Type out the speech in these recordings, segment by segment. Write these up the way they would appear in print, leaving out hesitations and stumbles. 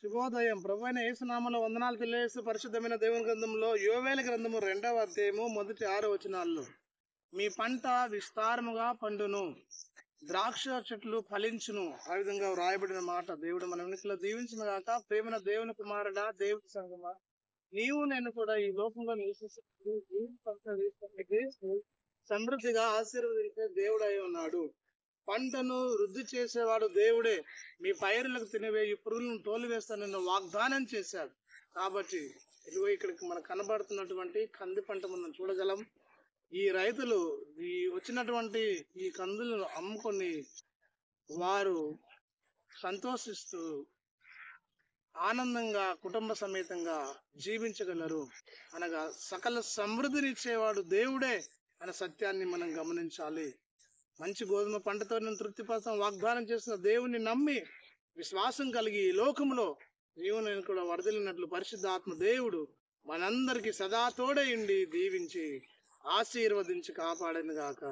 శుభోదయం. ప్రభువైన యేసునామములో వందనాలు తెలియజేస్తూ పరిశుద్ధమైన దేవుని గ్రంథంలో యోవేలు గ్రంథము 2వ అధ్యాయము మొదటి 6 వచనాల్లో మీ పంట విస్తారముగా పండును, ద్రాక్ష చెట్లు ఫలించును, ఆ విధంగా వ్రాయబడిన మాట దేవుడు మన వెనుకలో దీవించిన గాక. ప్రేమన దేవుని కుమారుడా, దేవుని సంగమా, నీవు నేను కూడా ఈ లోకంలో సమృద్ధిగా ఆశీర్వదించే దేవుడై ఉన్నాడు. పంటను వృద్ధి చేసేవాడు దేవుడే. మీ పైరులకు తినవేయి పురుగులను తోలివేస్తానని వాగ్దానం చేశాడు. కాబట్టి ఇదిగో ఇక్కడికి మనకు కనబడుతున్నటువంటి కంది పంట మనం చూడగలం. ఈ రైతులు ఈ వచ్చినటువంటి ఈ కందులను అమ్ముకొని వారు సంతోషిస్తూ ఆనందంగా కుటుంబ సమేతంగా జీవించగలరు. అనగా సకల సమృద్ధినిచ్చేవాడు దేవుడే అనే సత్యాన్ని మనం గమనించాలి. మంచి గోధుమ పంటతో నేను తృప్తిపరచడం వాగ్దానం చేసిన దేవుని నమ్మి విశ్వాసం కలిగి ఈ లోకంలో జీవనం కూడా వరదలినట్లు పరిశుద్ధాత్మ దేవుడు మనందరికి సదా తోడయుండి దీవించి ఆశీర్వదించి కాపాడను గాక.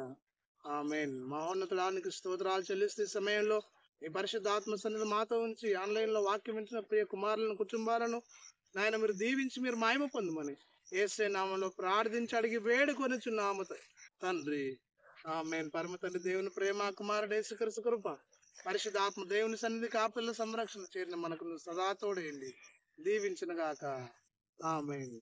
ఆమేన్. మహోన్నతుడానికి స్తోత్రాలు చెల్లిస్తే సమయంలో ఈ పరిశుద్ధాత్మ సన్నిధి మాతో ఉంచి ఆన్లైన్ లో వాక్యం వింటున్న ప్రియ కుమారులను కుటుంబాలను నాయన మీరు దీవించి మీరు మహిమ పొందమని యేసే నామములో ప్రార్థించి అడిగి వేడుకొనుచున్నాము తండ్రి. ఆమేన్. పరమ తండ్రి దేవుని ప్రేమ, కుమారుడు యేసుక్రీస్తు కృప, పరిశుద్ధాత్మ దేవుని సన్నిధి కాపుదల సంరక్షణ చేరిన మనకు సదా తోడేయండి దీవించిన గాక. ఆమేన్.